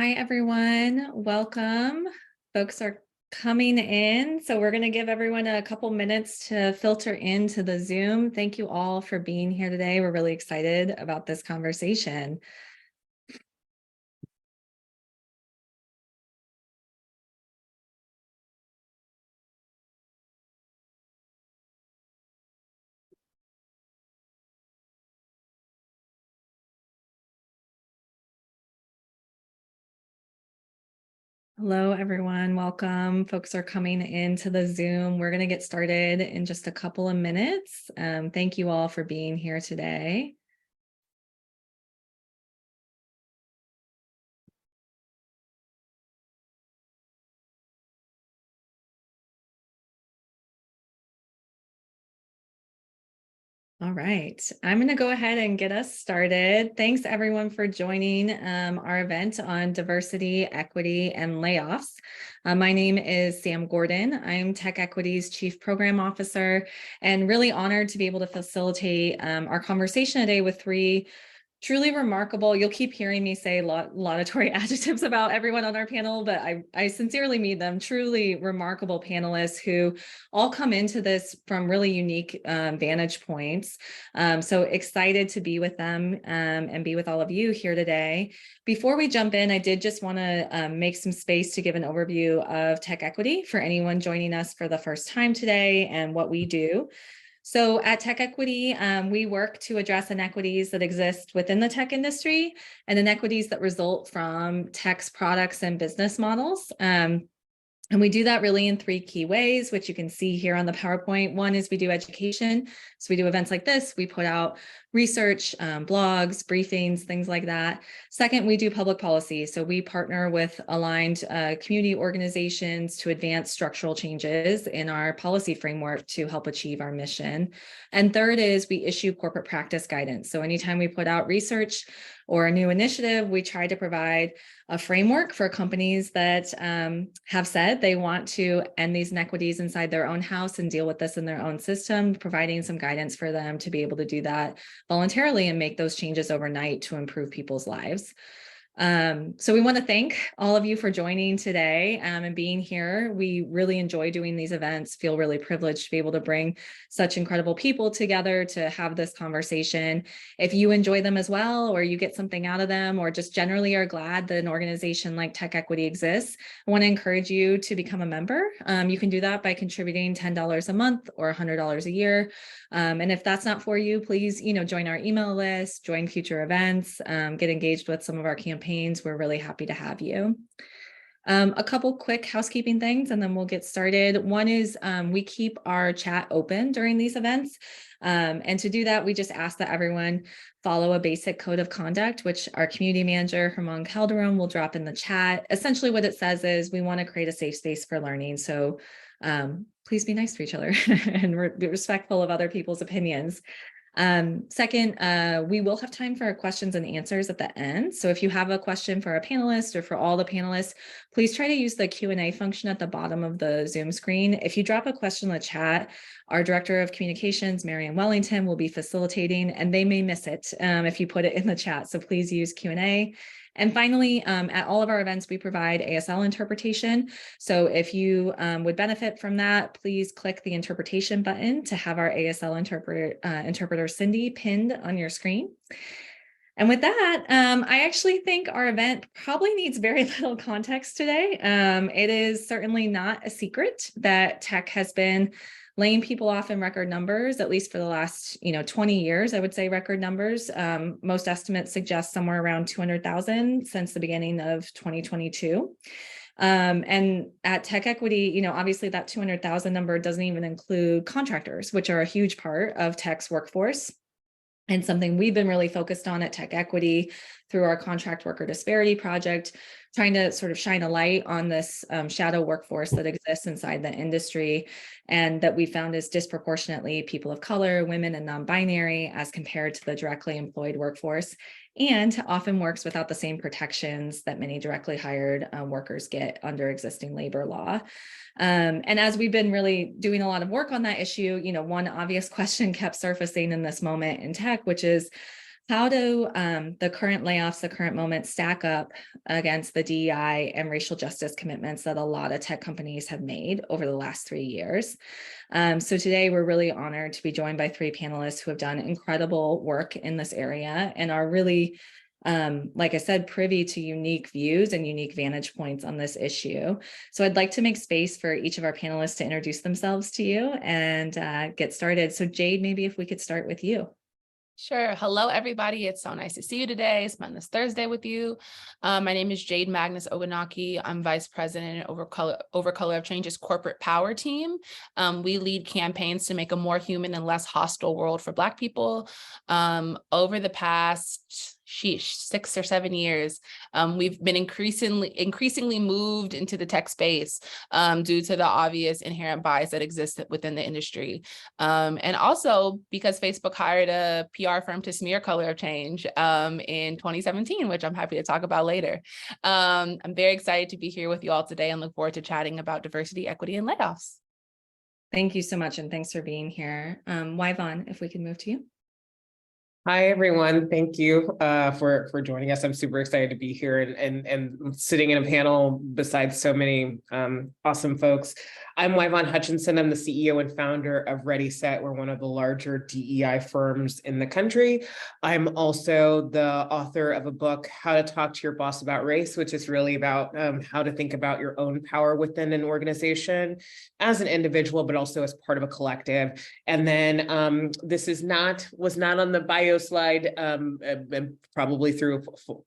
Hi, everyone. Welcome. Folks are coming in, so we're going to give everyone a couple minutes to filter into the Zoom. Thank you all for being here today. We're really excited about this conversation. Hello, everyone. Welcome. Folks are coming into the Zoom. We're going to get started in just a couple of minutes. Thank you all for being here today. All right, I'm going to go ahead and get us started. Thanks everyone for joining our event on diversity, equity, and layoffs. My name is Sam Gordon. I'm Tech Equity's Chief Program Officer and really honored to be able to facilitate our conversation today with three truly remarkable. You'll keep hearing me say laudatory adjectives about everyone on our panel, but I sincerely mean them. Truly remarkable panelists who all come into this from really unique vantage points. So excited to be with them and be with all of you here today. Before we jump in, I did just want to make some space to give an overview of Tech Equity for anyone joining us for the first time today and what we do. So at Tech Equity, we work to address inequities that exist within the tech industry and inequities that result from tech's products and business models. And we do that really in three key ways, which you can see here on the PowerPoint. One is we do education. So we do events like this. We put out research, blogs, briefings, things like that. Second, we do public policy. So we partner with aligned community organizations to advance structural changes in our policy framework to help achieve our mission. And third is we issue corporate practice guidance. So anytime we put out research or a new initiative, we try to provide a framework for companies that have said they want to end these inequities inside their own house and deal with this in their own system, providing some guidance for them to be able to do that voluntarily and make those changes overnight to improve people's lives. So we want to thank all of you for joining today and being here. We really enjoy doing these events, feel really privileged to be able to bring such incredible people together to have this conversation. If you enjoy them as well, or you get something out of them, or just generally are glad that an organization like Tech Equity exists, I want to encourage you to become a member. You can do that by contributing $10 a month or $100 a year. And if that's not for you, please, join our email list, join future events, get engaged with some of our campaigns. We're really happy to have you. A couple quick housekeeping things, and then we'll get started. One is we keep our chat open during these events. And to do that, we just ask that everyone follow a basic code of conduct, which our community manager, Herman Calderon, will drop in the chat. Essentially what it says is we want to create a safe space for learning. So please be nice to each other and be respectful of other people's opinions. Second, we will have time for questions and answers at the end. So if you have a question for a panelist or for all the panelists, please try to use the Q&A function at the bottom of the Zoom screen. If you drop a question in the chat, our Director of Communications, Marian Wellington, will be facilitating, and they may miss it if you put it in the chat. So please use Q&A. And finally, at all of our events, we provide ASL interpretation. So if you would benefit from that, please click the interpretation button to have our ASL interpreter Cindy pinned on your screen. And with that, I actually think our event probably needs very little context today. It is certainly not a secret that tech has been laying people off in record numbers, at least for the last 20 years, I would say record numbers. Most estimates suggest somewhere around 200,000 since the beginning of 2022. And at Tech Equity, obviously that 200,000 number doesn't even include contractors, which are a huge part of tech's workforce. And something we've been really focused on at Tech Equity through our contract worker disparity project, trying to sort of shine a light on this shadow workforce that exists inside the industry, and that we found is disproportionately people of color, women, and non-binary as compared to the directly employed workforce, and often works without the same protections that many directly hired workers get under existing labor law. And as we've been really doing a lot of work on that issue, one obvious question kept surfacing in this moment in tech, which is How do the current layoffs, the current moment, stack up against the DEI and racial justice commitments that a lot of tech companies have made over the last 3 years? So today we're really honored to be joined by 3 panelists who have done incredible work in this area and are really, like I said, privy to unique views and unique vantage points on this issue. So I'd like to make space for each of our panelists to introduce themselves to you and get started. So Jade, maybe if we could start with you. Sure. Hello, everybody. It's so nice to see you today. Spend this Thursday with you. My name is Jade Magnus Ogunaki. I'm Vice President over Color of Change's corporate power team. We lead campaigns to make a more human and less hostile world for Black people. Over the past 6 or 7 years, we've been increasingly moved into the tech space due to the obvious inherent bias that exists within the industry. And also because Facebook hired a PR firm to smear Color of Change in 2017, which I'm happy to talk about later. I'm very excited to be here with you all today and look forward to chatting about diversity, equity, and layoffs. Thank you so much, and thanks for being here. Yvonne, if we could move to you. Hi, everyone. Thank you for joining us. I'm super excited to be here and sitting in a panel besides so many awesome folks. I'm Yvonne Hutchinson. I'm the CEO and founder of Ready Set. We're one of the larger DEI firms in the country. I'm also the author of a book, How to Talk to Your Boss About Race, which is really about how to think about your own power within an organization as an individual, but also as part of a collective. And then this was not on the bio slide, and probably through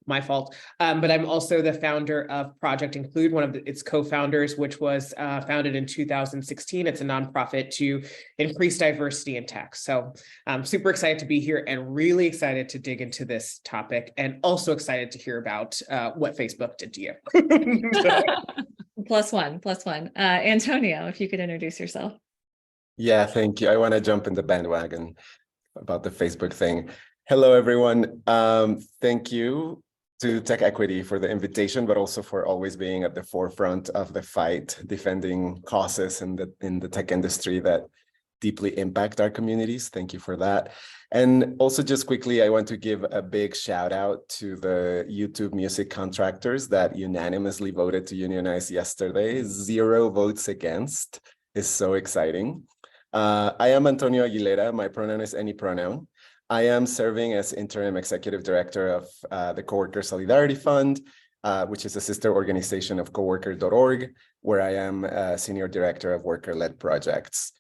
my fault, but I'm also the founder of Project Include, one of its co-founders, which was founded in 2016. It's a nonprofit to increase diversity in tech. So I'm super excited to be here and really excited to dig into this topic, and also excited to hear about what Facebook did to you. Plus one. Antonio, if you could introduce yourself. Yeah, thank you. I want to jump in the bandwagon about the Facebook thing. Hello, everyone. Thank you to Tech Equity for the invitation, but also for always being at the forefront of the fight, defending causes in the tech industry that deeply impact our communities. Thank you for that. And also just quickly, I want to give a big shout out to the YouTube music contractors that unanimously voted to unionize yesterday. 0 votes against is so exciting. I am Antonio Aguilera. My pronoun is any pronoun. I am serving as interim executive director of the Coworker Solidarity Fund, which is a sister organization of coworker.org, where I am a senior director of worker-led projects.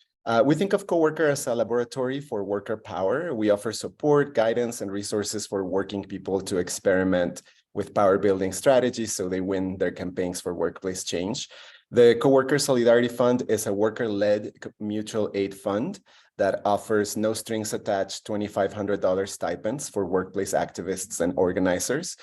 We think of Coworker as a laboratory for worker power. We offer support, guidance, and resources for working people to experiment with power building strategies so they win their campaigns for workplace change. The Coworker Solidarity Fund is a worker-led mutual aid fund that offers no strings attached $2,500 stipends for workplace activists and organizers.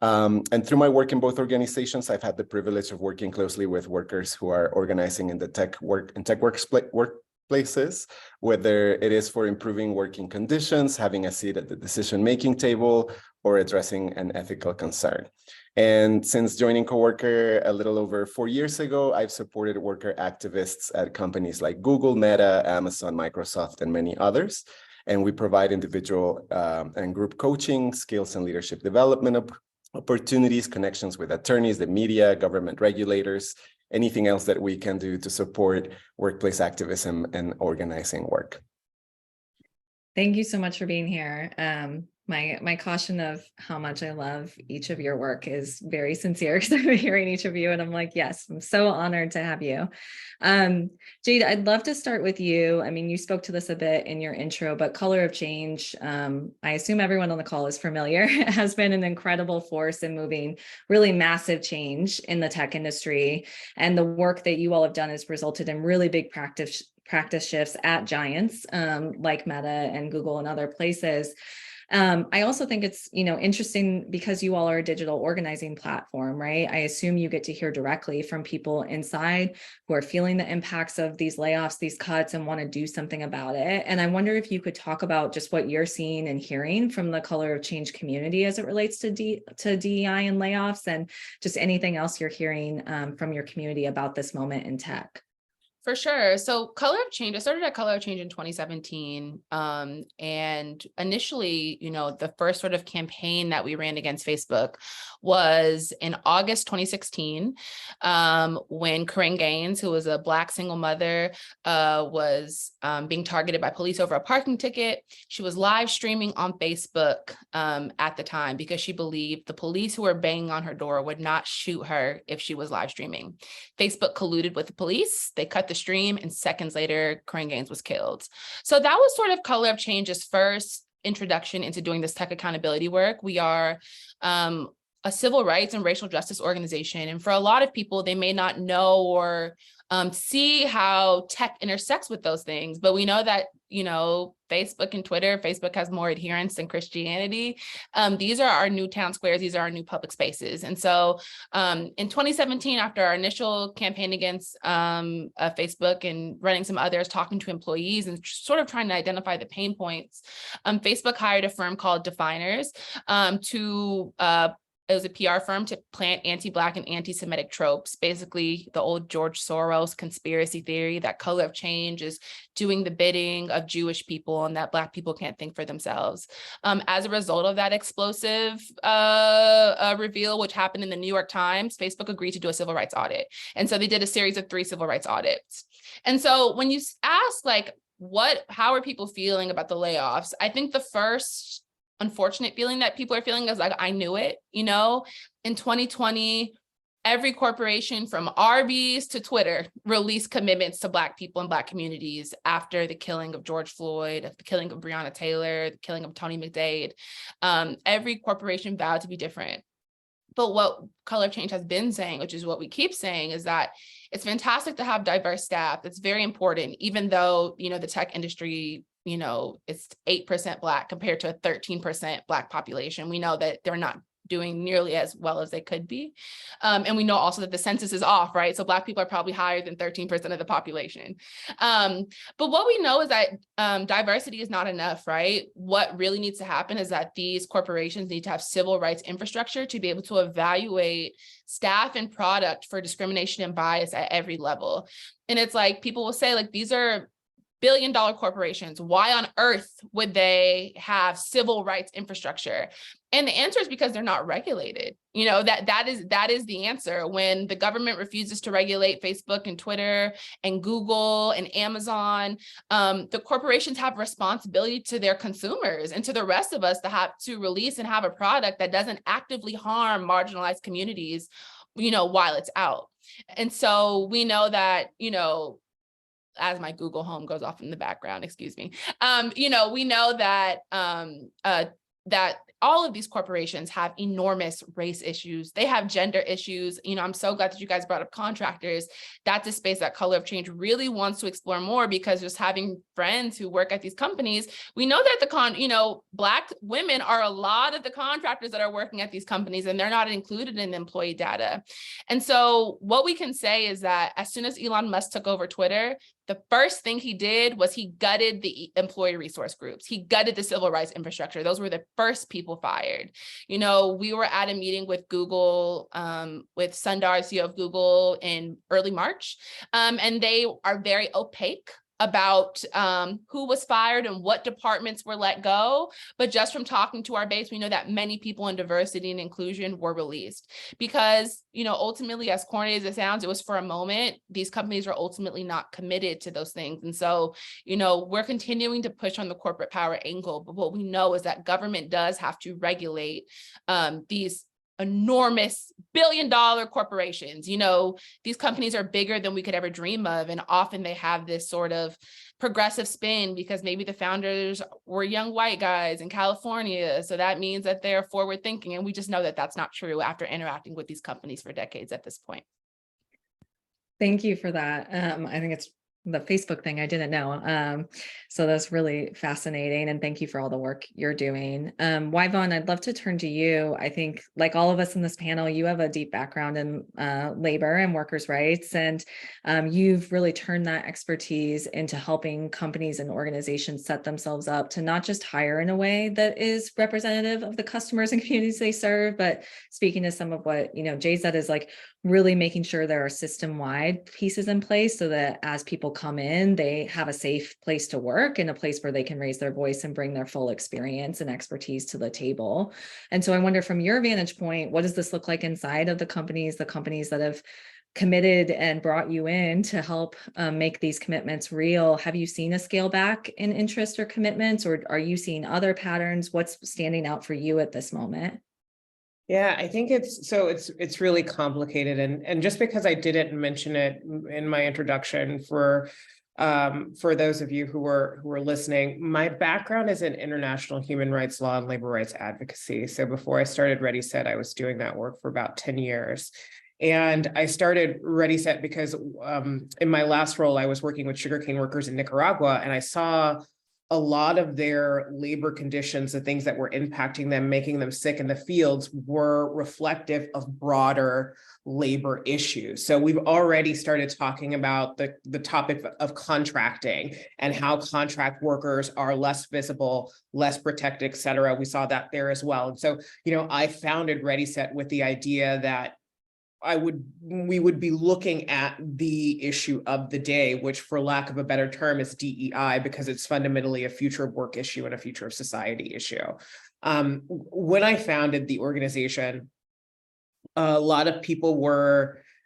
And through my work in both organizations, I've had the privilege of working closely with workers who are organizing in the tech workplaces, whether it is for improving working conditions, having a seat at the decision-making table, or addressing an ethical concern. And since joining Coworker a little over 4 years ago, I've supported worker activists at companies like Google, Meta, Amazon, Microsoft, and many others. And we provide individual and group coaching, skills and leadership development opportunities, connections with attorneys, the media, government regulators, anything else that we can do to support workplace activism and organizing work. Thank you so much for being here. My caution of how much I love each of your work is very sincere, because I've been hearing each of you and I'm like, yes, I'm so honored to have you. Jade, I'd love to start with you. I mean, you spoke to this a bit in your intro, but Color of Change, I assume everyone on the call is familiar, has been an incredible force in moving really massive change in the tech industry. And the work that you all have done has resulted in really big practice shifts at giants like Meta and Google and other places. I also think it's, interesting because you all are a digital organizing platform, right? I assume you get to hear directly from people inside who are feeling the impacts of these layoffs, these cuts, and want to do something about it. And I wonder if you could talk about just what you're seeing and hearing from the Color of Change community as it relates to DEI and layoffs, and just anything else you're hearing from your community about this moment in tech. For sure. So Color of Change, I started at Color of Change in 2017. And initially, the first sort of campaign that we ran against Facebook was in August 2016, when Corinne Gaines, who was a Black single mother, was being targeted by police over a parking ticket. She was live streaming on Facebook at the time because she believed the police who were banging on her door would not shoot her if she was live streaming. Facebook colluded with the police. They cut the stream, and seconds later, Corinne Gaines was killed. So that was sort of Color of Change's first introduction into doing this tech accountability work. We are a civil rights and racial justice organization. And for a lot of people, they may not know or see how tech intersects with those things. But we know that, Facebook and Twitter, Facebook has more adherents than Christianity. These are our new town squares. These are our new public spaces. And so in 2017, after our initial campaign against Facebook and running some others, talking to employees and sort of trying to identify the pain points, Facebook hired a firm called Definers it was a PR firm to plant anti-Black and anti-Semitic tropes, basically the old George Soros conspiracy theory that Color of Change is doing the bidding of Jewish people and that Black people can't think for themselves. As a result of that explosive reveal, which happened in the New York Times, Facebook agreed to do a civil rights audit. And so they did a series of 3 civil rights audits. And so when you ask, how are people feeling about the layoffs? I think the first unfortunate feeling that people are feeling is I knew it, in 2020, every corporation from Arby's to Twitter released commitments to Black people and Black communities after the killing of George Floyd, the killing of Breonna Taylor, the killing of Tony McDade. Every corporation vowed to be different. But what Color of Change has been saying, which is what we keep saying, is that it's fantastic to have diverse staff. It's very important, even though, the tech industry, it's 8% Black compared to a 13% Black population. We know that they're not doing nearly as well as they could be. And we know also that the census is off, right? So Black people are probably higher than 13% of the population. But what we know is that diversity is not enough, right? What really needs to happen is that these corporations need to have civil rights infrastructure to be able to evaluate staff and product for discrimination and bias at every level. And it's people will say, these are billion-dollar corporations. Why on earth would they have civil rights infrastructure? And the answer is because they're not regulated. That is the answer. When the government refuses to regulate Facebook and Twitter and Google and Amazon, the corporations have responsibility to their consumers and to the rest of us to have to release and have a product that doesn't actively harm marginalized communities, while it's out. And so we know that, as my Google Home goes off in the background, excuse me. We know that that all of these corporations have enormous race issues. They have gender issues. I'm so glad that you guys brought up contractors. That's a space that Color of Change really wants to explore more, because just having friends who work at these companies, we know that Black women are a lot of the contractors that are working at these companies, and they're not included in the employee data. And so what we can say is that as soon as Elon Musk took over Twitter, the first thing he did was he gutted the employee resource groups. He gutted the civil rights infrastructure. Those were the first people fired. We were at a meeting with Google, with Sundar, CEO of Google, in early March, and they are very opaque about who was fired and what departments were let go. But just from talking to our base, we know that many people in diversity and inclusion were released because, ultimately, as corny as it sounds, it was for a moment. These companies are ultimately not committed to those things. And so, we're continuing to push on the corporate power angle. But what we know is that government does have to regulate these enormous billion-dollar corporations. These companies are bigger than we could ever dream of. And often they have this sort of progressive spin because maybe the founders were young white guys in California. So that means that they're forward thinking. And we just know that that's not true after interacting with these companies for decades at this point. Thank you for that. I think it's the Facebook thing I didn't know. So that's really fascinating. And thank you for all the work you're doing. Yvonne, I'd love to turn to you. I think like all of us in this panel, you have a deep background in labor and workers' rights. And you've really turned that expertise into helping companies and organizations set themselves up to not just hire in a way that is representative of the customers and communities they serve, but speaking to some of what, Jay said, is like really making sure there are system-wide pieces in place so that as people come in, they have a safe place to work and a place where they can raise their voice and bring their full experience and expertise to the table. And so I wonder, from your vantage point, what does this look like inside of the companies that have committed and brought you in to help make these commitments real? Have you seen a scale back in interest or commitments, or are you seeing other patterns? What's standing out for you at this moment? Yeah, I think it's really complicated, and just because I didn't mention it in my introduction for those of you who are listening, my background is in international human rights law and labor rights advocacy. So before I started Ready Set, I was doing that work for about 10 years. And I started Ready Set because in my last role, I was working with sugarcane workers in Nicaragua, and I saw a lot of their labor conditions, the things that were impacting them, making them sick in the fields, were reflective of broader labor issues. So we've already started talking about the topic of contracting and how contract workers are less visible, less protected, et cetera. We saw that there as well. And so, I founded Ready Set with the idea that we would be looking at the issue of the day, which, for lack of a better term, is DEI, because it's fundamentally a future of work issue and a future of society issue. When I founded the organization, a lot of people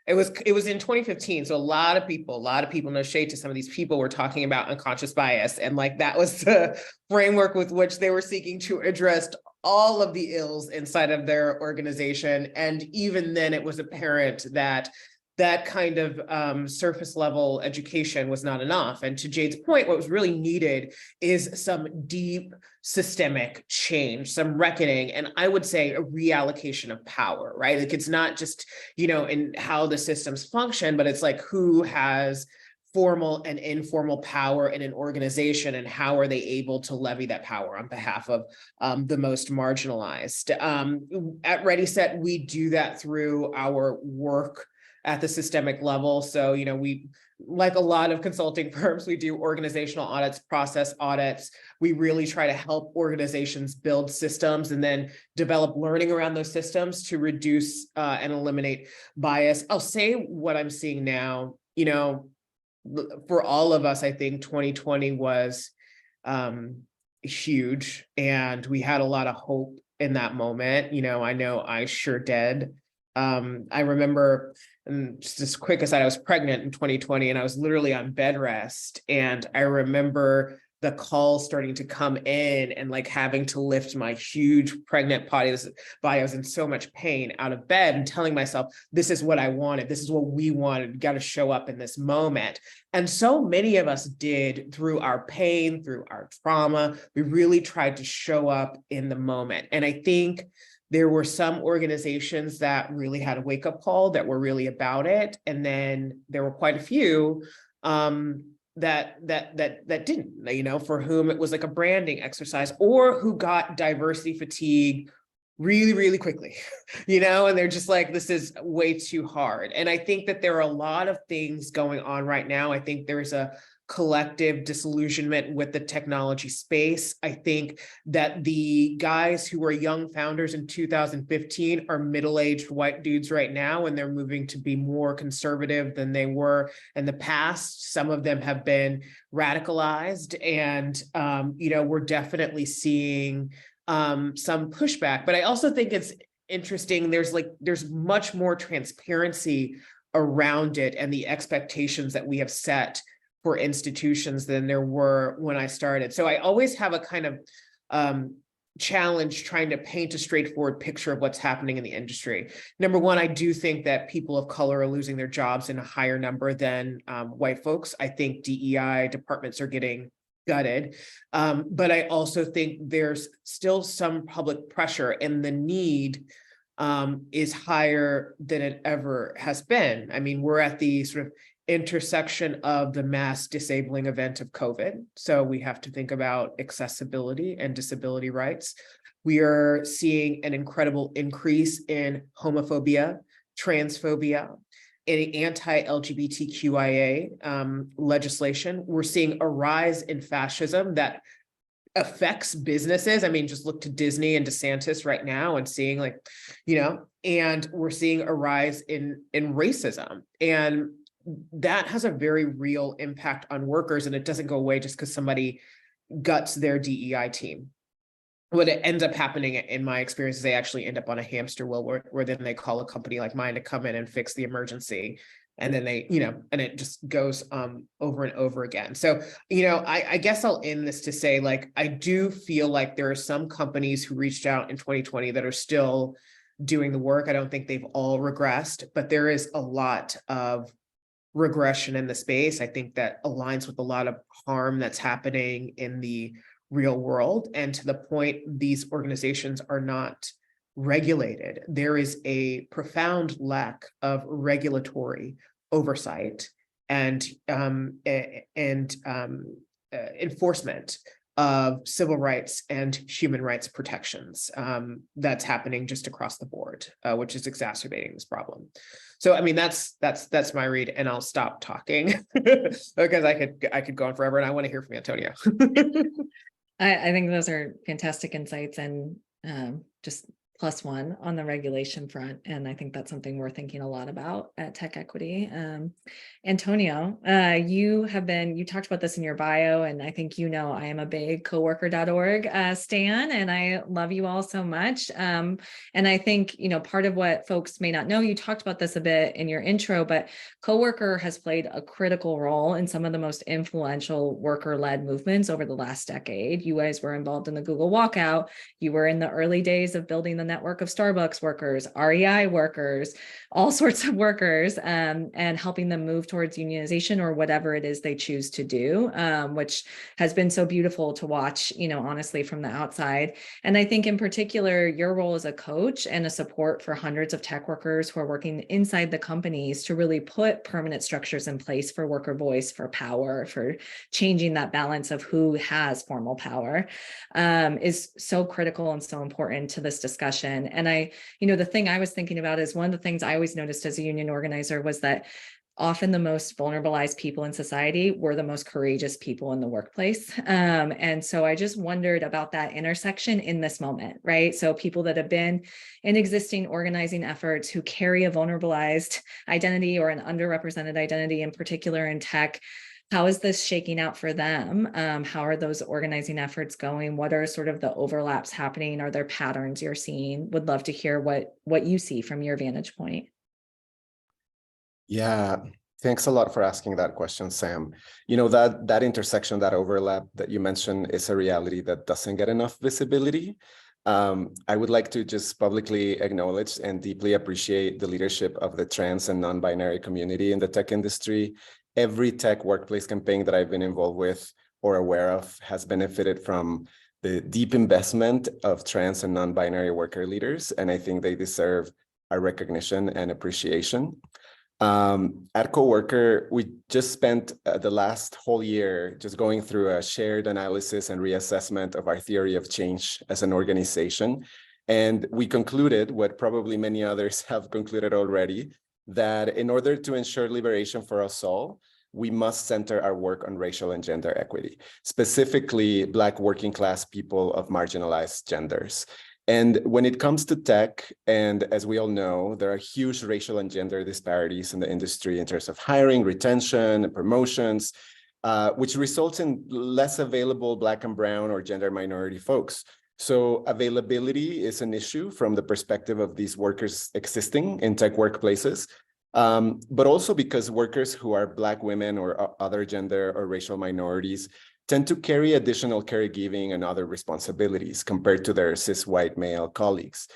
it was in 2015. So a lot of people, no shade to some of these people, were talking about unconscious bias. And like, that was the framework with which they were seeking to address all of the ills inside of their organization. And even then, it was apparent that that kind of surface level education was not enough. And to Jade's point, what was really needed is some deep systemic change, some reckoning, and I would say a reallocation of power, right? Like, it's not just, in how the systems function, but it's like, who has formal and informal power in an organization, and how are they able to levy that power on behalf of the most marginalized. At Ready Set, we do that through our work at the systemic level. So, we, like a lot of consulting firms, we do organizational audits, process audits. We really try to help organizations build systems and then develop learning around those systems to reduce and eliminate bias. I'll say what I'm seeing now, for all of us, I think 2020 was huge, and we had a lot of hope in that moment. I know I sure did. I remember, and just as quick aside, I was pregnant in 2020, and I was literally on bed rest. And I remember the calls starting to come in, and like having to lift my huge pregnant body. I was in so much pain out of bed, and telling myself, this is what I wanted. This is what we wanted. Got to show up in this moment. And so many of us did, through our pain, through our trauma. We really tried to show up in the moment. And I think there were some organizations that really had a wake-up call, that were really about it. And then there were quite a few that didn't, for whom it was like a branding exercise, or who got diversity fatigue really, really quickly, and they're just like, this is way too hard. And I think that there are a lot of things going on right now. I think there's a collective disillusionment with the technology space. I think that the guys who were young founders in 2015 are middle-aged white dudes right now, and they're moving to be more conservative than they were in the past. Some of them have been radicalized, and we're definitely seeing some pushback. But I also think it's interesting. There's much more transparency around it and the expectations that we have set for institutions than there were when I started. So I always have a kind of challenge trying to paint a straightforward picture of what's happening in the industry. Number one, I do think that people of color are losing their jobs in a higher number than white folks. I think DEI departments are getting gutted. But I also think there's still some public pressure, and the need is higher than it ever has been. I mean, we're at the sort of intersection of the mass disabling event of COVID. So we have to think about accessibility and disability rights. We are seeing an incredible increase in homophobia, transphobia, in anti-LGBTQIA legislation. We're seeing a rise in fascism that affects businesses. I mean, just look to Disney and DeSantis right now and seeing like, and we're seeing a rise in racism. And that has a very real impact on workers, and it doesn't go away just because somebody guts their DEI team. What it ends up happening in my experience is they actually end up on a hamster wheel where then they call a company like mine to come in and fix the emergency. And then they, and it just goes over and over again. So, I guess I'll end this to say, like, I do feel like there are some companies who reached out in 2020 that are still doing the work. I don't think they've all regressed, but there is a lot of regression in the space. I think that aligns with a lot of harm that's happening in the real world. And to the point, these organizations are not regulated. There is a profound lack of regulatory oversight and enforcement of civil rights and human rights protections that's happening just across the board, which is exacerbating this problem. So, I mean, that's my read, and I'll stop talking because I could go on forever, and I want to hear from Antonio. I think those are fantastic insights, and just +1 on the regulation front. And I think that's something we're thinking a lot about at Tech Equity. Antonio, you talked about this in your bio, and I think I am a big coworker.org stan, and I love you all so much. And I think, part of what folks may not know, you talked about this a bit in your intro, but Coworker has played a critical role in some of the most influential worker-led movements over the last decade. You guys were involved in the Google walkout. You were in the early days of building the network of Starbucks workers, REI workers, all sorts of workers, and helping them move towards unionization or whatever it is they choose to do, which has been so beautiful to watch, honestly, from the outside. And I think in particular, your role as a coach and a support for hundreds of tech workers who are working inside the companies to really put permanent structures in place for worker voice, for power, for changing that balance of who has formal power, is so critical and so important to this discussion. And the thing I was thinking about is one of the things I always noticed as a union organizer was that often the most vulnerabilized people in society were the most courageous people in the workplace. And so I just wondered about that intersection in this moment, right? So people that have been in existing organizing efforts who carry a vulnerabilized identity or an underrepresented identity, in particular in tech, how is this shaking out for them? How are those organizing efforts going? What are sort of the overlaps happening? Are there patterns you're seeing? Would love to hear what you see from your vantage point. Yeah, thanks a lot for asking that question, Sam. That intersection, that overlap that you mentioned is a reality that doesn't get enough visibility. I would like to just publicly acknowledge and deeply appreciate the leadership of the trans and non-binary community in the tech industry. Every tech workplace campaign that I've been involved with or aware of has benefited from the deep investment of trans and non-binary worker leaders, and I think they deserve our recognition and appreciation. At Coworker, we just spent the last whole year just going through a shared analysis and reassessment of our theory of change as an organization. And we concluded what probably many others have concluded already, that in order to ensure liberation for us all, we must center our work on racial and gender equity, specifically Black working class people of marginalized genders. And when it comes to tech, and as we all know, there are huge racial and gender disparities in the industry in terms of hiring, retention, and promotions, which results in less available Black and brown or gender minority folks. So availability is an issue from the perspective of these workers existing in tech workplaces, but also because workers who are Black women or other gender or racial minorities tend to carry additional caregiving and other responsibilities compared to their cis white male colleagues.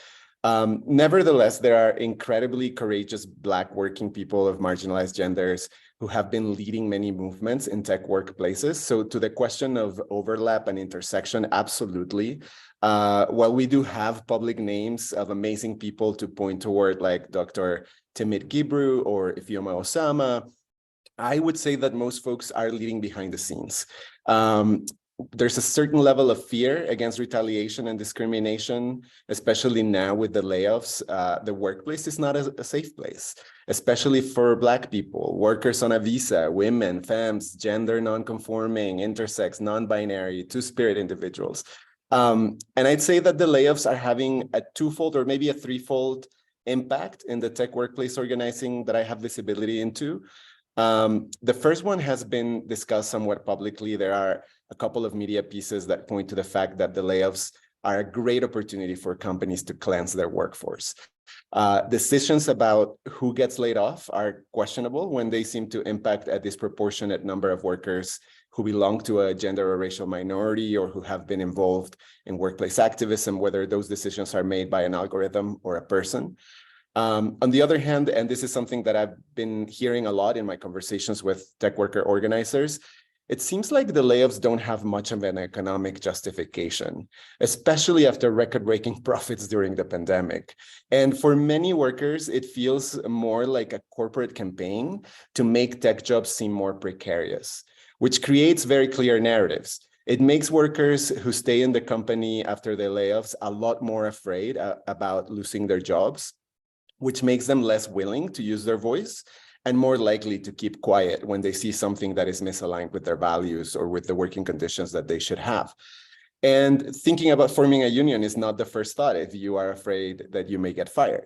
Nevertheless, there are incredibly courageous Black working people of marginalized genders who have been leading many movements in tech workplaces. So to the question of overlap and intersection, absolutely. While we do have public names of amazing people to point toward, like Dr. Timit Gibru or Ifioma Osama, I would say that most folks are leading behind the scenes. There's a certain level of fear against retaliation and discrimination, especially now with the layoffs. The workplace is not a safe place, especially for Black people, workers on a visa, women, femmes, gender non-conforming, intersex, non-binary, two-spirit individuals. And I'd say that the layoffs are having a twofold or maybe a threefold impact in the tech workplace organizing that I have visibility into. The first one has been discussed somewhat publicly. There are a couple of media pieces that point to the fact that the layoffs are a great opportunity for companies to cleanse their workforce. Decisions about who gets laid off are questionable when they seem to impact a disproportionate number of workers who belong to a gender or racial minority or who have been involved in workplace activism, whether those decisions are made by an algorithm or a person. On the other hand, and this is something that I've been hearing a lot in my conversations with tech worker organizers, it seems like the layoffs don't have much of an economic justification, especially after record-breaking profits during the pandemic. And for many workers, it feels more like a corporate campaign to make tech jobs seem more precarious, which creates very clear narratives. It makes workers who stay in the company after the layoffs a lot more afraid about losing their jobs, which makes them less willing to use their voice and more likely to keep quiet when they see something that is misaligned with their values or with the working conditions that they should have. And thinking about forming a union is not the first thought if you are afraid that you may get fired.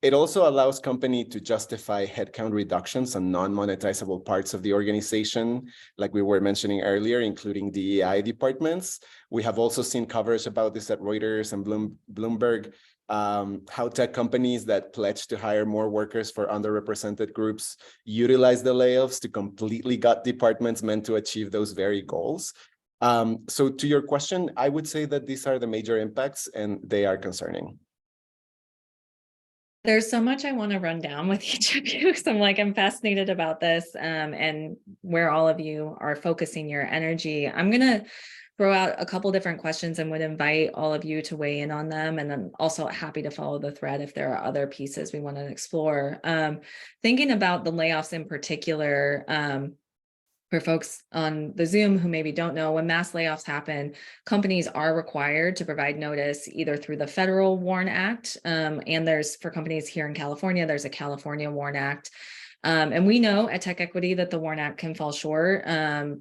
It also allows company to justify headcount reductions on non-monetizable parts of the organization, like we were mentioning earlier, including DEI departments. We have also seen coverage about this at Reuters and Bloomberg, how tech companies that pledge to hire more workers for underrepresented groups utilize the layoffs to completely gut departments meant to achieve those very goals. So to your question, I would say that these are the major impacts and they are concerning. There's so much I want to run down with each of you. So I'm fascinated about this and where all of you are focusing your energy. I'm going to throw out a couple different questions and would invite all of you to weigh in on them. And then also happy to follow the thread if there are other pieces we want to explore. Thinking about the layoffs in particular, for folks on the Zoom who maybe don't know, when mass layoffs happen, companies are required to provide notice either through the federal WARN Act, and there's, for companies here in California, there's a California WARN Act. And we know at Tech Equity that the WARN Act can fall short,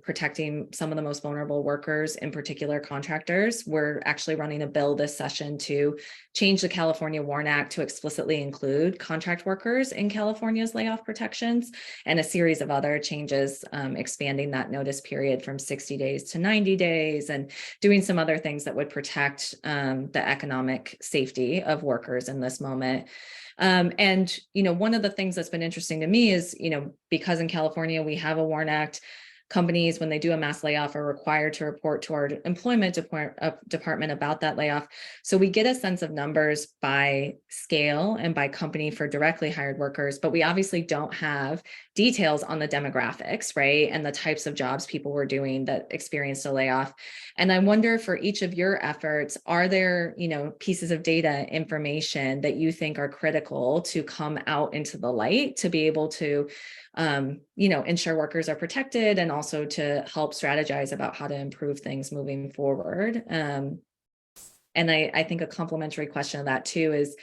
protecting some of the most vulnerable workers, in particular contractors. We're actually running a bill this session to change the California WARN Act to explicitly include contract workers in California's layoff protections, and a series of other changes, expanding that notice period from 60 days to 90 days, and doing some other things that would protect the economic safety of workers in this moment. And, one of the things that's been interesting to me is, because in California, we have a WARN Act, companies, when they do a mass layoff, are required to report to our employment department about that layoff. So we get a sense of numbers by scale and by company for directly hired workers, but we obviously don't have details on the demographics, right? And the types of jobs people were doing that experienced a layoff. And I wonder, for each of your efforts, are there, pieces of data, information that you think are critical to come out into the light to be able to ensure workers are protected, and also to help strategize about how to improve things moving forward. And I think a complementary question of that too is,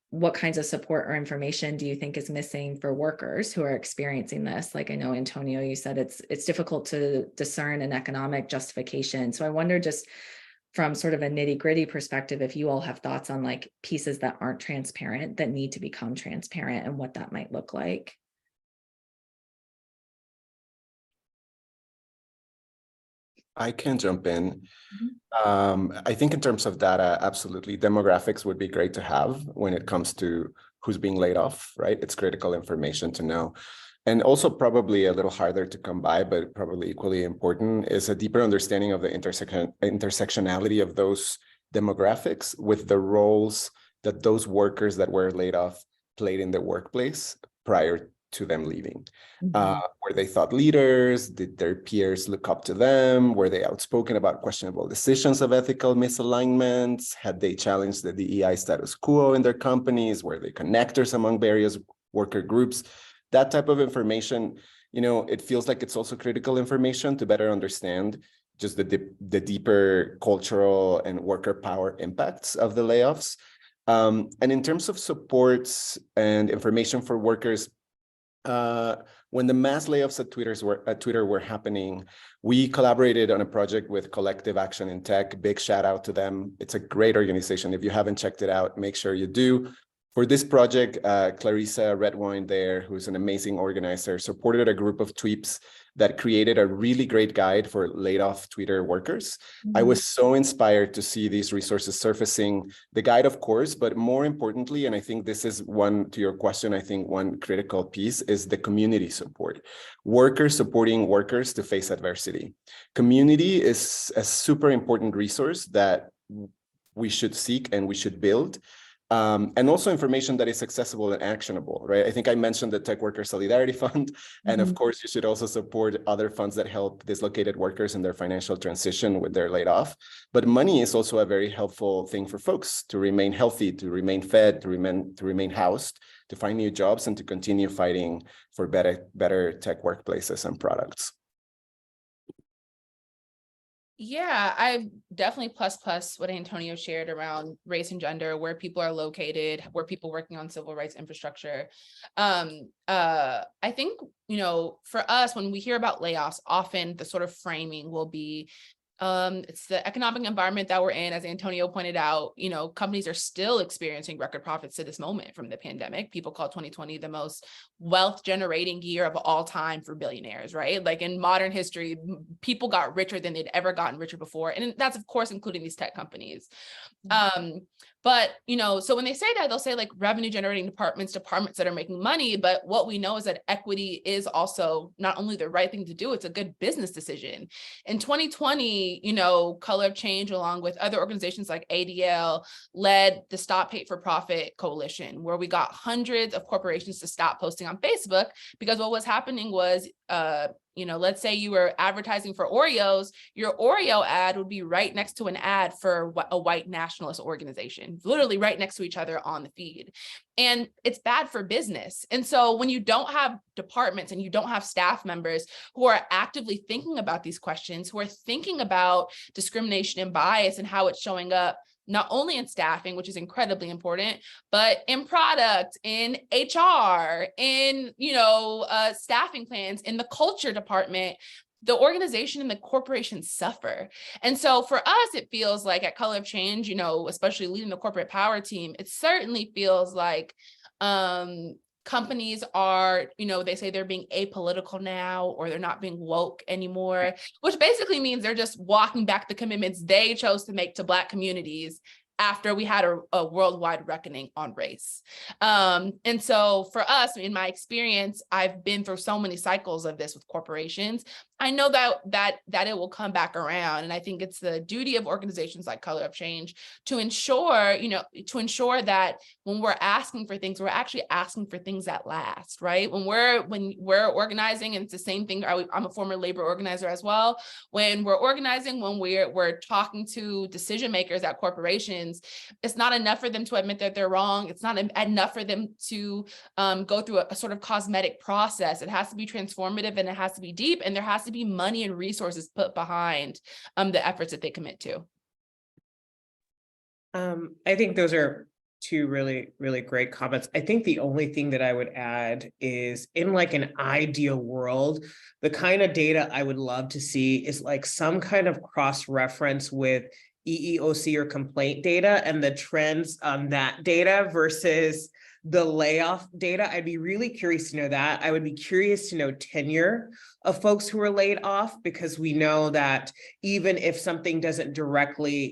what kinds of support or information do you think is missing for workers who are experiencing this? Like, I know, Antonio, you said it's difficult to discern an economic justification. So I wonder, just from sort of a nitty-gritty perspective, if you all have thoughts on like pieces that aren't transparent that need to become transparent and what that might look like. I can jump in. I think in terms of data, absolutely. Demographics would be great to have when it comes to who's being laid off, right? It's critical information to know. And also probably a little harder to come by, but probably equally important, is a deeper understanding of the intersectionality of those demographics with the roles that those workers that were laid off played in the workplace prior to them leaving. Were they thought leaders? Did their peers look up to them? Were they outspoken about questionable decisions of ethical misalignments? Had they challenged the DEI status quo in their companies? Were they connectors among various worker groups? That type of information, it feels like it's also critical information to better understand just the deeper cultural and worker power impacts of the layoffs. And in terms of supports and information for workers, when the mass layoffs at Twitter were happening, we collaborated on a project with Collective Action in Tech. Big shout out to them. It's a great organization. If you haven't checked it out, make sure you do. For this project, Clarissa Redwine there, who's an amazing organizer, supported a group of tweeps that created a really great guide for laid off Twitter workers. I was so inspired to see these resources surfacing, the guide, of course, but more importantly, and I think this is one, to your question, I think one critical piece is the community support. Workers supporting workers to face adversity. Community is a super important resource that we should seek and we should build. And also information that is accessible and actionable, right? I think I mentioned the Tech Worker Solidarity Fund, and of course, you should also support other funds that help dislocated workers in their financial transition with their laid off. But money is also a very helpful thing for folks to remain healthy, to remain fed, to remain housed, to find new jobs, and to continue fighting for better tech workplaces and products. Yeah, I definitely plus what Antonio shared around race and gender, where people are located, where people working on civil rights infrastructure. I think, for us, when we hear about layoffs, often the sort of framing will be, it's the economic environment that we're in. As Antonio pointed out, companies are still experiencing record profits to this moment from the pandemic. People call 2020 the most wealth generating year of all time for billionaires, right? Like in modern history, people got richer than they'd ever gotten richer before. And that's, of course, including these tech companies. But, so when they say that, they'll say like revenue generating departments that are making money. But what we know is that equity is also not only the right thing to do, it's a good business decision. In 2020, Color of Change, along with other organizations like ADL, led the Stop Hate for Profit Coalition, where we got hundreds of corporations to stop posting on Facebook, because what was happening was, let's say you were advertising for Oreos, your Oreo ad would be right next to an ad for a white nationalist organization, literally right next to each other on the feed. And it's bad for business. And so when you don't have departments and you don't have staff members who are actively thinking about these questions, who are thinking about discrimination and bias and how it's showing up, not only in staffing, which is incredibly important, but in product, in HR, in, staffing plans, in the culture department, the organization and the corporation suffer. And so for us, it feels like at Color of Change, especially leading the corporate power team, it certainly feels like companies are, they say they're being apolitical now, or they're not being woke anymore, which basically means they're just walking back the commitments they chose to make to Black communities after we had a worldwide reckoning on race. And so for us, in my experience, I've been through so many cycles of this with corporations. I know that it will come back around. And I think it's the duty of organizations like Color of Change to ensure that when we're asking for things, we're actually asking for things that last, right? When we're organizing, and it's the same thing, I'm a former labor organizer as well. When we're organizing, when we're talking to decision makers at corporations, it's not enough for them to admit that they're wrong. It's not enough for them to go through a sort of cosmetic process. It has to be transformative, and it has to be deep, and there has to be money and resources put behind the efforts that they commit to. I think those are two really, really great comments. I think the only thing that I would add is, in like an ideal world, the kind of data I would love to see is like some kind of cross-reference with EEOC or complaint data and the trends on that data versus the layoff data. I'd be really curious to know that. I would be curious to know tenure of folks who are laid off, because we know that even if something isn't directly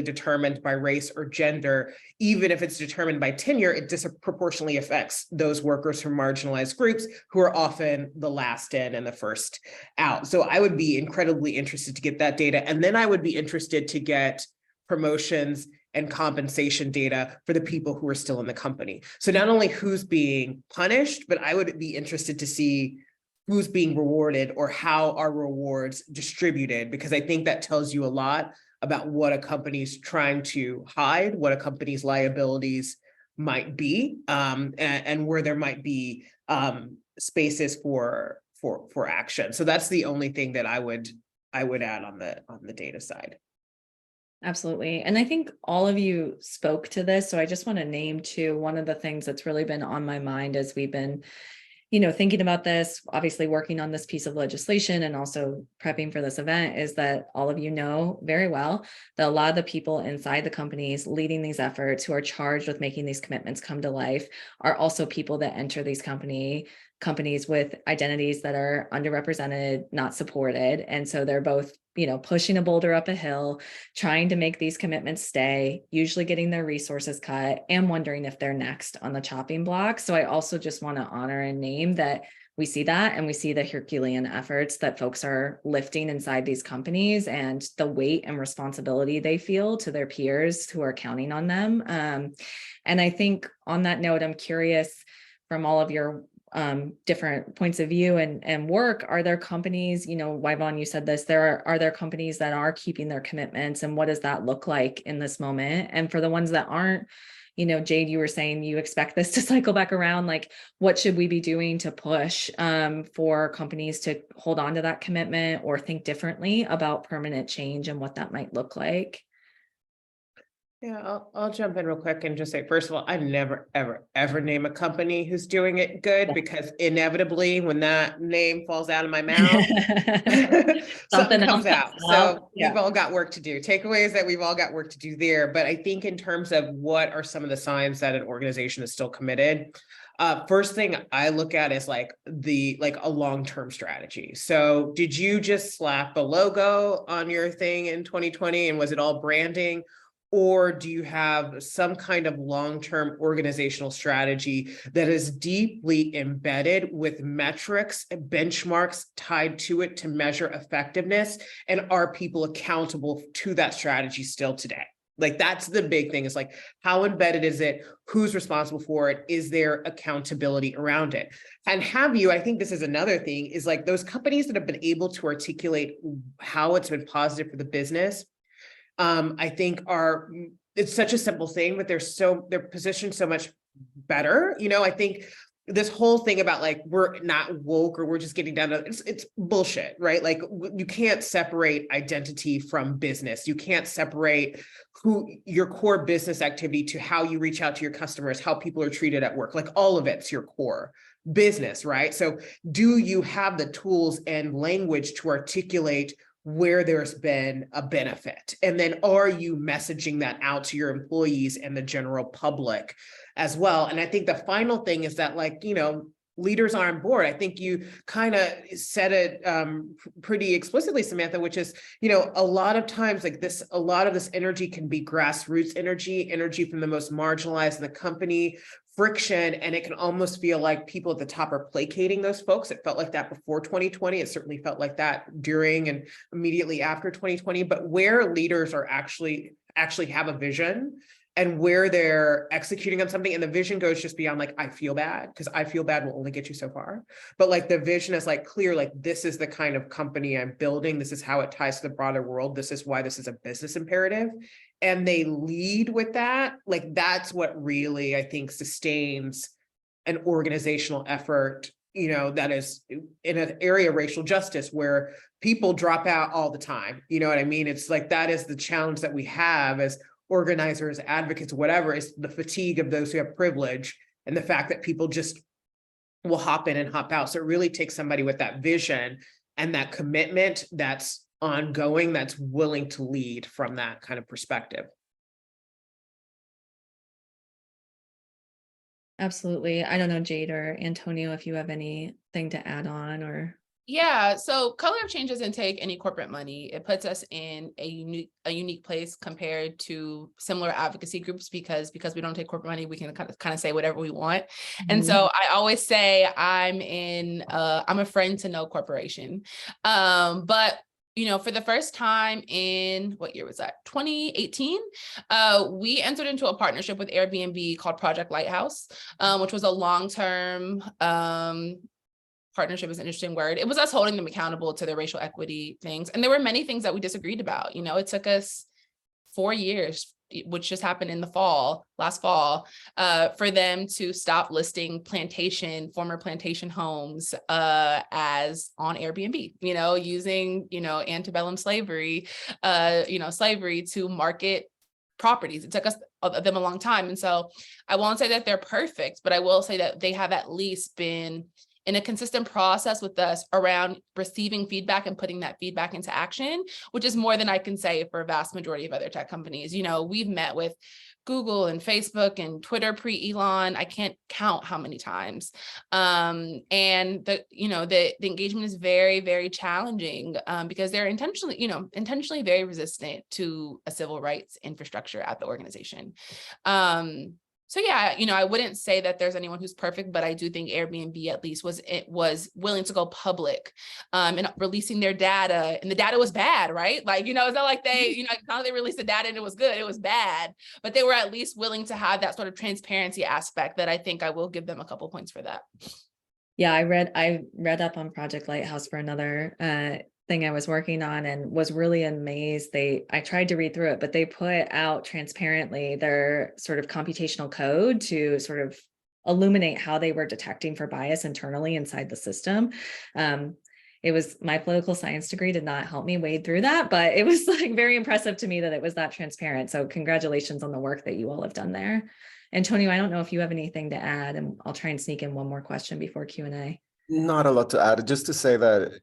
determined by race or gender, even if it's determined by tenure, it disproportionately affects those workers from marginalized groups who are often the last in and the first out. So I would be incredibly interested to get that data. And then I would be interested to get promotions and compensation data for the people who are still in the company. So not only who's being punished, but I would be interested to see who's being rewarded or how are rewards distributed, because I think that tells you a lot about what a company's trying to hide, what a company's liabilities might be, and where there might be spaces for action. So that's the only thing that I would add on the data side. Absolutely. And I think all of you spoke to this. So I just want to name too, one of the things that's really been on my mind as we've been, thinking about this, obviously working on this piece of legislation and also prepping for this event, is that all of you know very well that a lot of the people inside the companies leading these efforts who are charged with making these commitments come to life are also people that enter these companies with identities that are underrepresented, not supported. And so they're both, pushing a boulder up a hill, trying to make these commitments stay, usually getting their resources cut and wondering if they're next on the chopping block. So I also just want to honor and name that we see that, and we see the Herculean efforts that folks are lifting inside these companies and the weight and responsibility they feel to their peers who are counting on them. And I think on that note, I'm curious from all of your different points of view and work, are there companies, Yvonne, you said this, are there companies that are keeping their commitments, and what does that look like in this moment? And for the ones that aren't, Jade, you were saying you expect this to cycle back around, like what should we be doing to push for companies to hold on to that commitment or think differently about permanent change and what that might look like? Yeah, I'll jump in real quick and just say, first of all, I never, ever name a company who's doing it good, because inevitably when that name falls out of my mouth, something comes out. So we've all got work to do. Takeaway is that we've all got work to do there. But I think in terms of what are some of the signs that an organization is still committed, first thing I look at is like a long-term strategy. So did you just slap a logo on your thing in 2020 and was it all branding? Or do you have some kind of long-term organizational strategy that is deeply embedded with metrics and benchmarks tied to it to measure effectiveness? And are people accountable to that strategy still today? Like, that's the big thing, is like, how embedded is it? Who's responsible for it? Is there accountability around it? And I think this is another thing, is like those companies that have been able to articulate how it's been positive for the business, I think it's such a simple thing, but they're positioned so much better. I think this whole thing about like, we're not woke or we're just getting down to it's bullshit, right? Like, you can't separate identity from business. You can't separate who your core business activity to how you reach out to your customers, how people are treated at work. Like, all of it's your core business, right? So do you have the tools and language to articulate where there's been a benefit? And then are you messaging that out to your employees and the general public as well? And I think the final thing is that, like, leaders are on board. I think you kind of said it pretty explicitly, Samantha, which is, a lot of times like this, a lot of this energy can be grassroots energy from the most marginalized in the company, friction, and it can almost feel like people at the top are placating those folks. It felt like that before 2020. It certainly felt like that during and immediately after 2020. But where leaders are actually have a vision, and where they're executing on something, and the vision goes just beyond like, I feel bad, because I feel bad will only get you so far. But like, the vision is like clear, like, this is the kind of company I'm building. This is how it ties to the broader world. This is why this is a business imperative. And they lead with that. Like, that's what really, I think, sustains an organizational effort, that is in an area of racial justice where people drop out all the time. You know what I mean? It's like, that is the challenge that we have as organizers, advocates, whatever, is the fatigue of those who have privilege and the fact that people just will hop in and hop out. So it really takes somebody with that vision and that commitment that's ongoing, that's willing to lead from that kind of perspective. Absolutely. I don't know, Jade or Antonio, if you have anything to add on or. Yeah, so Color of Change doesn't take any corporate money. It puts us in a unique place compared to similar advocacy groups, because we don't take corporate money, we can kind of say whatever we want. And so I always say I'm a friend to no corporation. But for the first time in, what year was that? 2018, we entered into a partnership with Airbnb called Project Lighthouse, which was a long-term partnership is an interesting word. It was us holding them accountable to their racial equity things. And there were many things that we disagreed about. It took us 4 years which just happened in the last fall, for them to stop listing former plantation homes as on Airbnb, using, antebellum slavery, slavery to market properties. It took them a long time. And so I won't say that they're perfect, but I will say that they have at least been in a consistent process with us around receiving feedback and putting that feedback into action, which is more than I can say for a vast majority of other tech companies. We've met with Google and Facebook and Twitter pre-Elon. I can't count how many times. And the engagement is very, very challenging because they're intentionally very resistant to a civil rights infrastructure at the organization. So yeah, I wouldn't say that there's anyone who's perfect, but I do think Airbnb at least was willing to go public and releasing their data, and the data was bad, right? Like, it's not like they, they released the data and it was good, it was bad, but they were at least willing to have that sort of transparency aspect that I think I will give them a couple points for that. Yeah, I read up on Project Lighthouse for another thing I was working on and was really amazed. I tried to read through it, but they put out transparently their sort of computational code to sort of illuminate how they were detecting for bias internally inside the system. It was, my political science degree did not help me wade through that, but it was like very impressive to me that it was that transparent. So congratulations on the work that you all have done there. Antonio, I don't know if you have anything to add, and I'll try and sneak in one more question before Q&A. Not a lot to add, just to say that,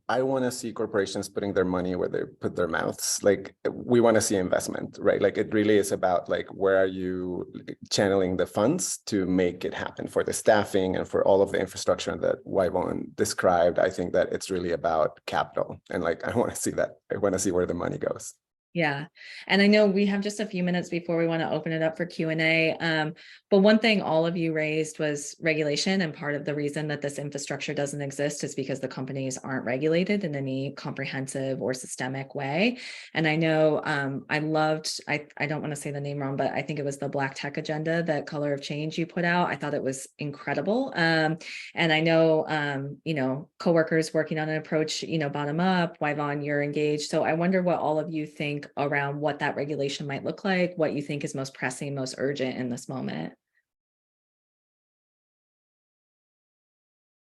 I want to see corporations putting their money where they put their mouths. Like, we want to see investment, right? Like, it really is about, like, where are you channeling the funds to make it happen for the staffing and for all of the infrastructure that Yvonne described. I think that it's really about capital, and like, I want to see that. I want to see where the money goes. Yeah. And I know we have just a few minutes before we want to open it up for Q&A. But one thing all of you raised was regulation. And part of the reason that this infrastructure doesn't exist is because the companies aren't regulated in any comprehensive or systemic way. And I know I don't want to say the name wrong, but I think it was the Black Tech Agenda, that Color of Change you put out. I thought it was incredible. And I know, coworkers working on an approach, bottom up. Yvonne, you're engaged. So I wonder what all of you think around what that regulation might look like, what you think is most pressing, most urgent in this moment.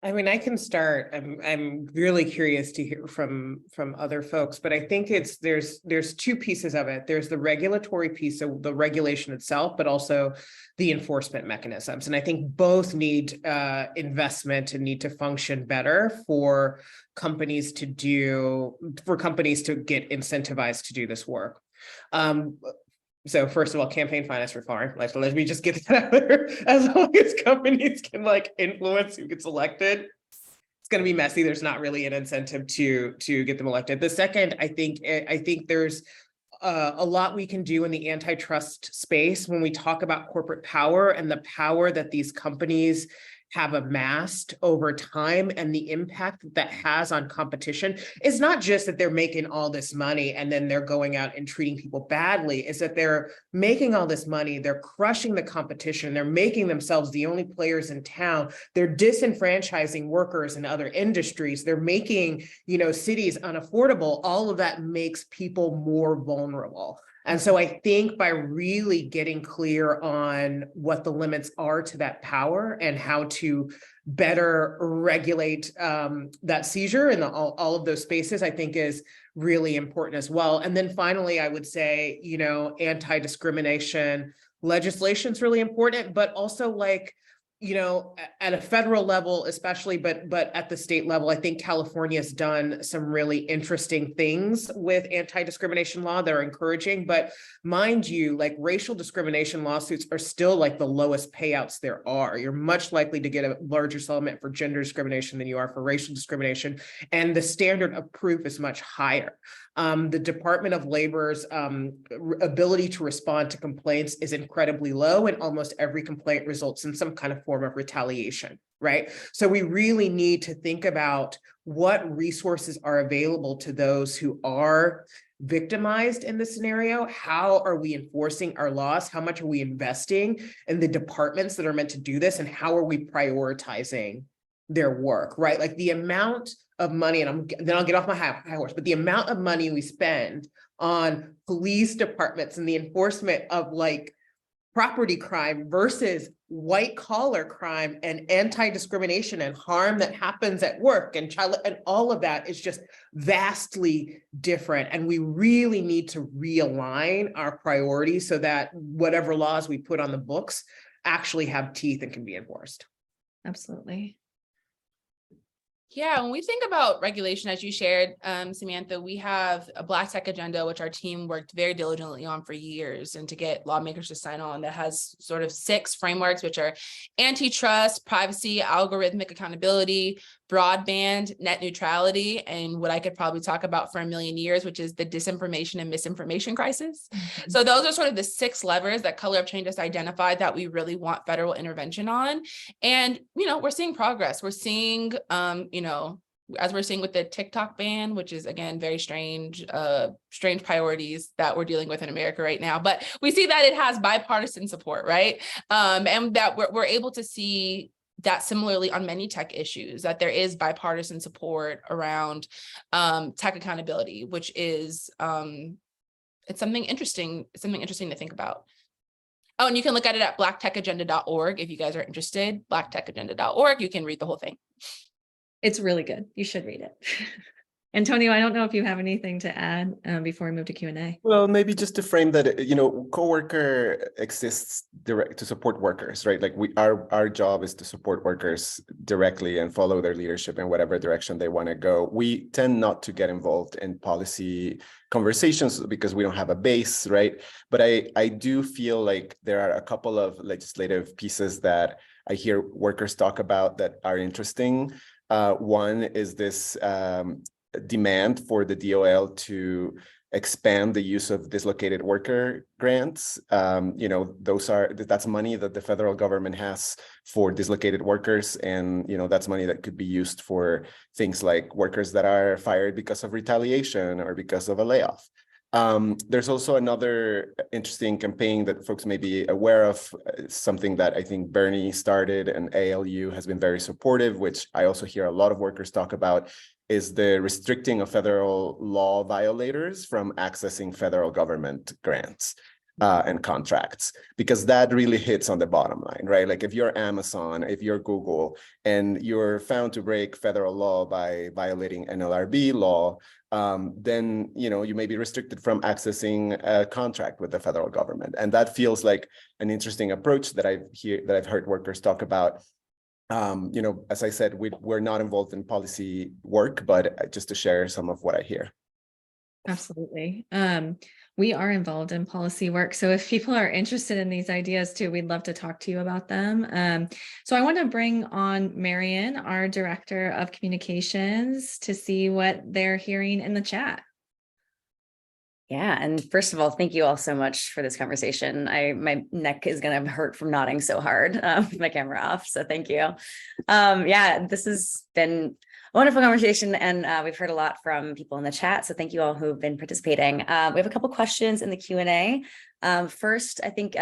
I mean, I can start. I'm really curious to hear from other folks, but I think there's two pieces of it. There's the regulatory piece of the regulation itself, but also the enforcement mechanisms. And I think both need investment and need to function better for companies to get incentivized to do this work. So first of all, campaign finance reform, like, let me just get that out there. As long as companies can influence who gets elected, it's going to be messy. There's not really an incentive to get them elected. The second, I think there's a lot we can do in the antitrust space when we talk about corporate power and the power that these companies have amassed over time, and the impact that has on competition. Is not just that they're making all this money and then they're going out and treating people badly. Is that they're making all this money, they're crushing the competition, they're making themselves the only players in town, they're disenfranchising workers in other industries, they're making, cities unaffordable. All of that makes people more vulnerable. And so I think by really getting clear on what the limits are to that power and how to better regulate that seizure in all of those spaces, I think is really important as well. And then finally, I would say, anti-discrimination legislation is really important, but also at a federal level, especially, but at the state level, I think California has done some really interesting things with anti-discrimination law that are encouraging. But mind you, racial discrimination lawsuits are still the lowest payouts there are. You're much likely to get a larger settlement for gender discrimination than you are for racial discrimination. And the standard of proof is much higher. The Department of Labor's ability to respond to complaints is incredibly low, and almost every complaint results in some kind of form of retaliation, right? So we really need to think about what resources are available to those who are victimized in this scenario. How are we enforcing our laws? How much are we investing in the departments that are meant to do this? And how are we prioritizing their work, right? Like the amount of money, and then I'll get off my high horse, but the amount of money we spend on police departments and the enforcement of like property crime versus white collar crime and anti-discrimination and harm that happens at work and child and all of that is just vastly different. And we really need to realign our priorities so that whatever laws we put on the books actually have teeth and can be enforced. Absolutely. Yeah, when we think about regulation, as you shared, Samantha, we have a Black Tech agenda, which our team worked very diligently on for years and to get lawmakers to sign on, that has sort of 6 frameworks, which are antitrust, privacy, algorithmic accountability, broadband, net neutrality, and what I could probably talk about for a million years, which is the disinformation and misinformation crisis. Mm-hmm. So those are sort of the 6 levers that Color of Change has identified that we really want federal intervention on. And, we're seeing progress. We're seeing, as we're seeing with the TikTok ban, which is, again, very strange priorities that we're dealing with in America right now. But we see that it has bipartisan support, right? And that we're able to see that similarly on many tech issues, that there is bipartisan support around tech accountability, which is it's something interesting to think about. Oh, and you can look at it at blacktechagenda.org if you guys are interested. Blacktechagenda.org. You can read the whole thing. It's really good. You should read it. Antonio, I don't know if you have anything to add before we move to Q&A. Well, maybe just to frame that, coworker exists direct to support workers, right? Like our job is to support workers directly and follow their leadership in whatever direction they want to go. We tend not to get involved in policy conversations because we don't have a base, right? But I do feel like there are a couple of legislative pieces that I hear workers talk about that are interesting. One is this demand for the DOL to expand the use of dislocated worker grants. That's money that the federal government has for dislocated workers, and that's money that could be used for things like workers that are fired because of retaliation or because of a layoff. There's also another interesting campaign that folks may be aware of, something that I think Bernie started and ALU has been very supportive, which I also hear a lot of workers talk about, is the restricting of federal law violators from accessing federal government grants and contracts, because that really hits on the bottom line, right? Like if you're Amazon, if you're Google, and you're found to break federal law by violating NLRB law, then you may be restricted from accessing a contract with the federal government. And that feels like an interesting approach that I've heard workers talk about. As I said, we're not involved in policy work, but just to share some of what I hear. Absolutely. We are involved in policy work. So if people are interested in these ideas too, we'd love to talk to you about them. So I want to bring on Marion, our Director of Communications, to see what they're hearing in the chat. Yeah, and first of all, thank you all so much for this conversation. My neck is going to hurt from nodding so hard with my camera off, so thank you. Yeah, this has been a wonderful conversation, and we've heard a lot from people in the chat, so thank you all who've been participating. We have a couple questions in the Q&A. First, I think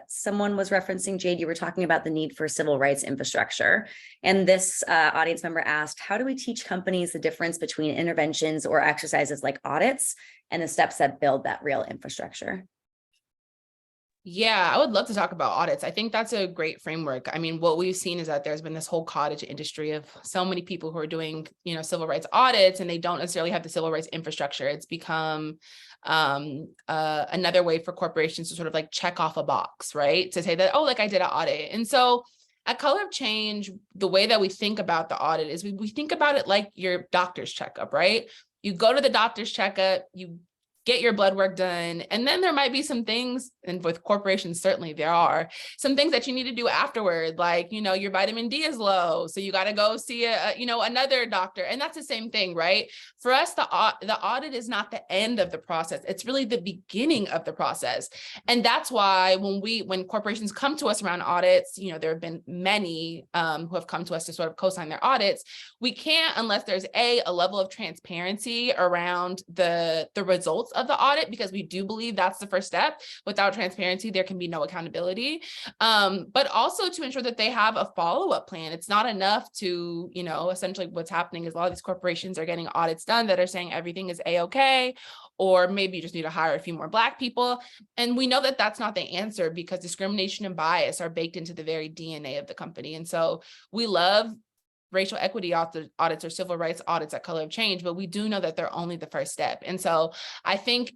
someone was referencing, Jade, you were talking about the need for civil rights infrastructure. And this audience member asked, how do we teach companies the difference between interventions or exercises like audits and the steps that build that real infrastructure? Yeah, I would love to talk about audits. I think that's a great framework. I mean, what we've seen is that there's been this whole cottage industry of so many people who are doing, civil rights audits, and they don't necessarily have the civil rights infrastructure. It's become another way for corporations to sort of like check off a box, right? To say that, oh, like I did an audit. And so at Color of Change, the way that we think about the audit is we think about it like your doctor's checkup, right? You go to the doctor's checkup, you get your blood work done. And then there might be some things, and with corporations, certainly there are some things that you need to do afterward, like, your vitamin D is low, so you got to go see another doctor. And that's the same thing, right? For us, the audit is not the end of the process. It's really the beginning of the process. And that's why when corporations come to us around audits, there have been many who have come to us to sort of co-sign their audits. We can't, unless there's a level of transparency around the results of the audit, because we do believe that's the first step. Without transparency, there can be no accountability. But also to ensure that they have a follow-up plan. It's not enough to, essentially what's happening is a lot of these corporations are getting audits done that are saying everything is a-okay, or maybe you just need to hire a few more Black people. And we know that that's not the answer, because discrimination and bias are baked into the very DNA of the company. And so we love racial equity audits or civil rights audits at Color of Change, but we do know that they're only the first step. And so I think,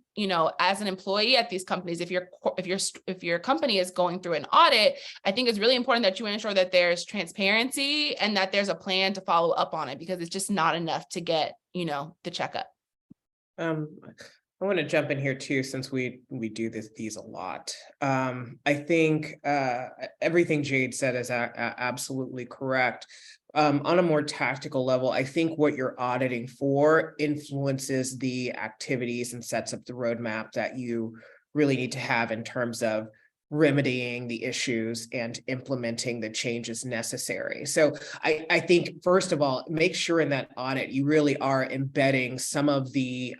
as an employee at these companies, if your company is going through an audit, I think it's really important that you ensure that there's transparency and that there's a plan to follow up on it, because it's just not enough to get, the checkup. I want to jump in here too, since we do these a lot. I think everything Jade said is absolutely correct. On a more tactical level, I think what you're auditing for influences the activities and sets up the roadmap that you really need to have in terms of remedying the issues and implementing the changes necessary. So I think, first of all, make sure in that audit you really are embedding some of the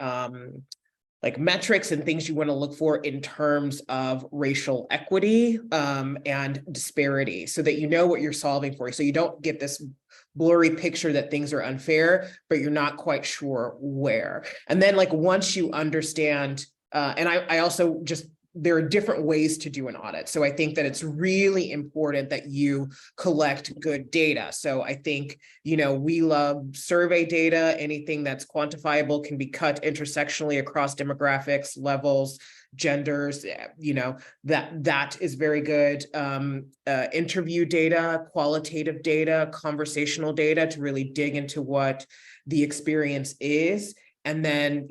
like metrics and things you want to look for in terms of racial equity and disparity, so that you know what you're solving for. So you don't get this blurry picture that things are unfair, but you're not quite sure where. And then like once you understand, and I also just, there are different ways to do an audit. So I think that it's really important that you collect good data. So I think, we love survey data. Anything that's quantifiable can be cut intersectionally across demographics, levels, genders, that is very good. Interview data, qualitative data, conversational data to really dig into what the experience is. And then,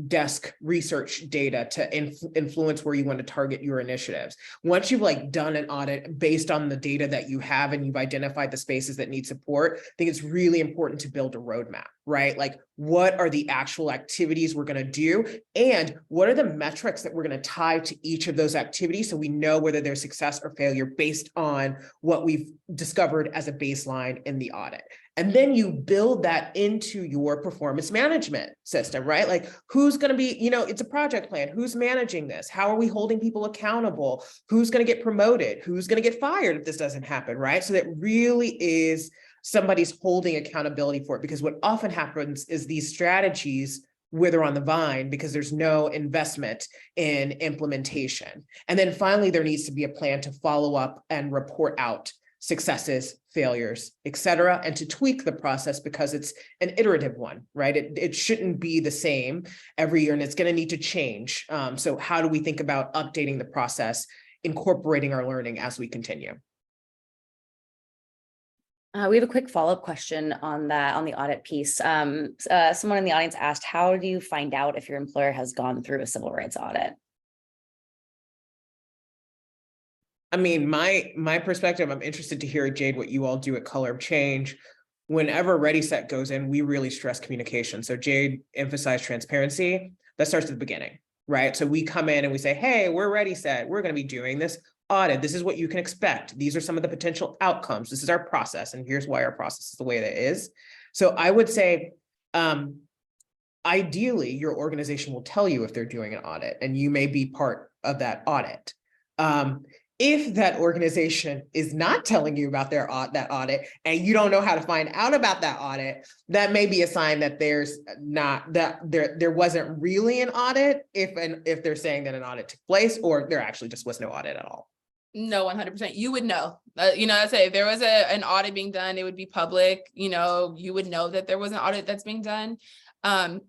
desk research data to influence where you want to target your initiatives. Once you've done an audit based on the data that you have and you've identified the spaces that need support, I think it's really important to build a roadmap, right? Like, what are the actual activities we're going to do? And what are the metrics that we're going to tie to each of those activities, so we know whether they're success or failure based on what we've discovered as a baseline in the audit. And then you build that into your performance management system, right? Like, who's going to be, it's a project plan. Who's managing this? How are we holding people accountable? Who's going to get promoted? Who's going to get fired if this doesn't happen, right? So that really is somebody's holding accountability for it, because what often happens is these strategies wither on the vine because there's no investment in implementation. And then finally, there needs to be a plan to follow up and report out successes, failures, et cetera, and to tweak the process, because it's an iterative one, right? It shouldn't be the same every year, and it's going to need to change. So how do we think about updating the process, incorporating our learning as we continue? We have a quick follow-up question on that, on the audit piece. Someone in the audience asked, how do you find out if your employer has gone through a civil rights audit? I mean, my perspective, I'm interested to hear, Jade, what you all do at Color of Change. Whenever Ready Set goes in, we really stress communication. So Jade emphasized transparency. That starts at the beginning, right? So we come in and we say, hey, we're Ready Set. We're going to be doing this audit. This is what you can expect. These are some of the potential outcomes. This is our process. And here's why our process is the way that it is. So I would say, ideally, your organization will tell you if they're doing an audit, and you may be part of that audit. If that organization is not telling you about that audit, and you don't know how to find out about that audit, that may be a sign that there wasn't really an audit, if they're saying that an audit took place, or there actually just was no audit at all. No, 100%. You would know. I say if there was an audit being done, it would be public. You would know that there was an audit that's being done.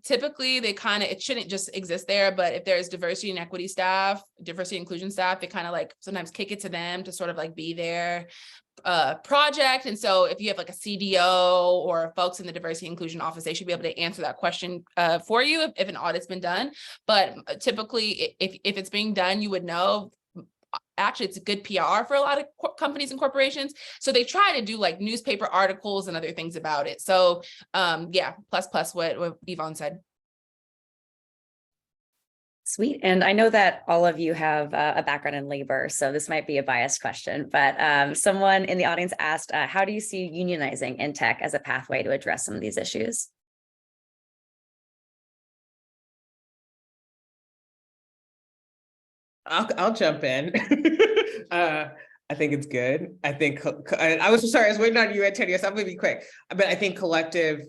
Typically it shouldn't just exist there, but if there's diversity and equity staff, diversity and inclusion staff, they kind of sometimes kick it to them to sort of be their project. And so if you have a CDO or folks in the diversity and inclusion office, they should be able to answer that question for you if an audit's been done. But typically, if it's being done, you would know. Actually, it's a good PR for a lot of companies and corporations. So they try to do newspaper articles and other things about it. So yeah, plus what Yvonne said. Sweet. And I know that all of you have a background in labor, so this might be a biased question, but someone in the audience asked, how do you see unionizing in tech as a pathway to address some of these issues? I'll jump in. I think it's good. I think I was sorry, I was waiting on you, Antonio, so I'm gonna be quick. But I think collective,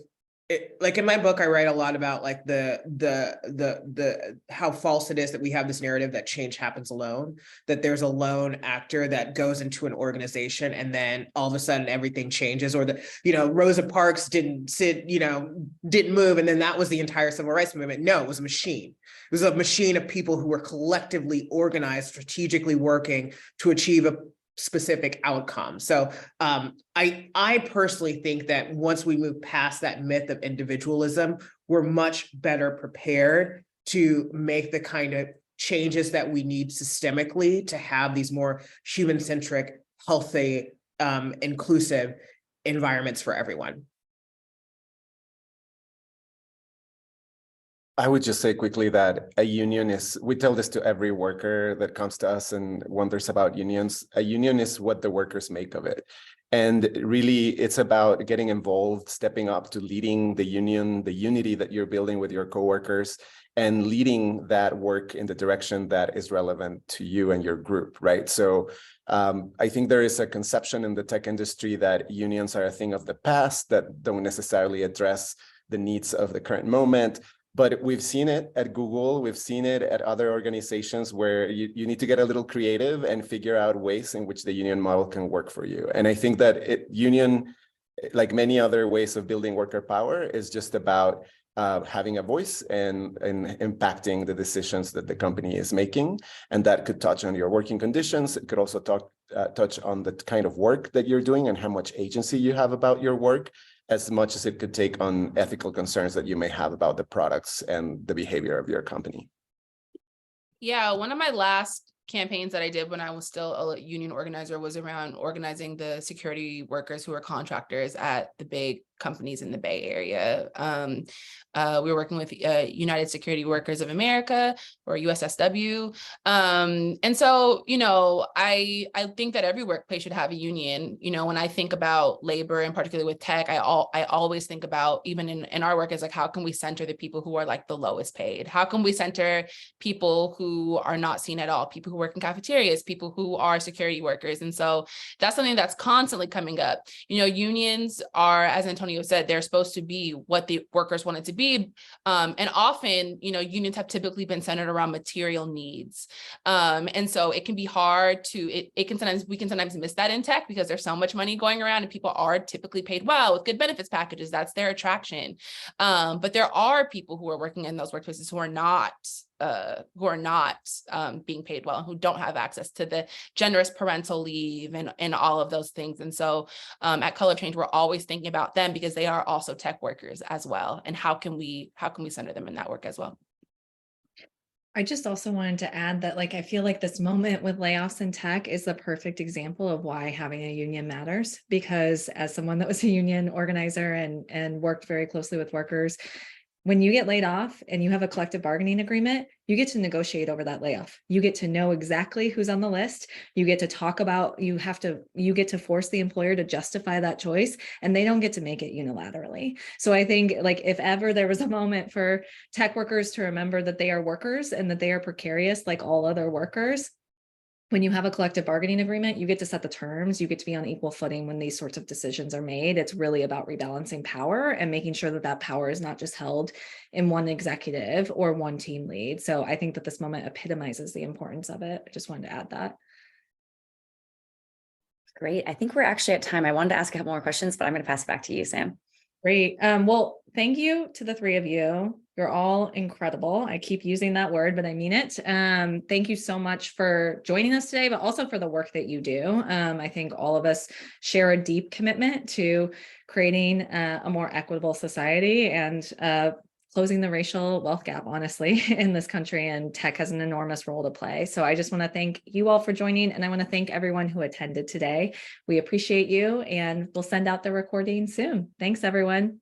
like in my book, I write a lot about like the how false it is that we have this narrative that change happens alone, that there's a lone actor that goes into an organization and then all of a sudden everything changes, or Rosa Parks didn't move, and then that was the entire civil rights movement. No, it was a machine. It was a machine of people who were collectively organized, strategically working to achieve a specific outcome. So I personally think that once we move past that myth of individualism, we're much better prepared to make the kind of changes that we need systemically to have these more human-centric, healthy, inclusive environments for everyone. I would just say quickly that a union we tell this to every worker that comes to us and wonders about unions. A union is what the workers make of it. And really, it's about getting involved, stepping up to leading the union, the unity that you're building with your coworkers, and leading that work in the direction that is relevant to you and your group, right? So I think there is a conception in the tech industry that unions are a thing of the past that don't necessarily address the needs of the current moment. But we've seen it at Google, we've seen it at other organizations where you need to get a little creative and figure out ways in which the union model can work for you. And I think that union, like many other ways of building worker power, is just about having a voice and impacting the decisions that the company is making. And that could touch on your working conditions. It could also touch on the kind of work that you're doing and how much agency you have about your work, as much as it could take on ethical concerns that you may have about the products and the behavior of your company. Yeah, one of my last campaigns that I did when I was still a union organizer was around organizing the security workers who are contractors at the big companies in the Bay Area. We were working with United Security Workers of America, or USSW. And so, I think that every workplace should have a union. When I think about labor, and particularly with tech, I always think about, even in our work, is like, how can we center the people who are like the lowest paid? How can we center people who are not seen at all, people who work in cafeterias, people who are security workers? And so that's something that's constantly coming up. Unions are, as Antonio said, they're supposed to be what the workers want it to be. And often, unions have typically been centered around material needs. And so it can be hard we can sometimes miss that in tech because there's so much money going around and people are typically paid well with good benefits packages. That's their attraction. But there are people who are working in those workplaces who are not being paid well, and who don't have access to the generous parental leave and all of those things. And so at Color of Change, we're always thinking about them because they are also tech workers as well. And how can we center them in that work as well? I just also wanted to add that, I feel like this moment with layoffs in tech is the perfect example of why having a union matters, because as someone that was a union organizer and worked very closely with workers, when you get laid off and you have a collective bargaining agreement, you get to negotiate over that layoff. You get to know exactly who's on the list. You get to talk about, you get to force the employer to justify that choice, and they don't get to make it unilaterally. So I think, if ever there was a moment for tech workers to remember that they are workers and that they are precarious like all other workers, when you have a collective bargaining agreement, you get to set the terms, you get to be on equal footing when these sorts of decisions are made. It's really about rebalancing power and making sure that power is not just held in one executive or one team lead. So I think that this moment epitomizes the importance of it. I just wanted to add that. Great. I think we're actually at time. I wanted to ask a couple more questions, but I'm going to pass it back to you, Sam. Great. Well, thank you to the three of you. You're all incredible. I keep using that word, but I mean it. Thank you so much for joining us today, but also for the work that you do. I think all of us share a deep commitment to creating a more equitable society and closing the racial wealth gap, honestly, in this country, and tech has an enormous role to play. So I just want to thank you all for joining, and I want to thank everyone who attended today. We appreciate you, and we'll send out the recording soon. Thanks, everyone.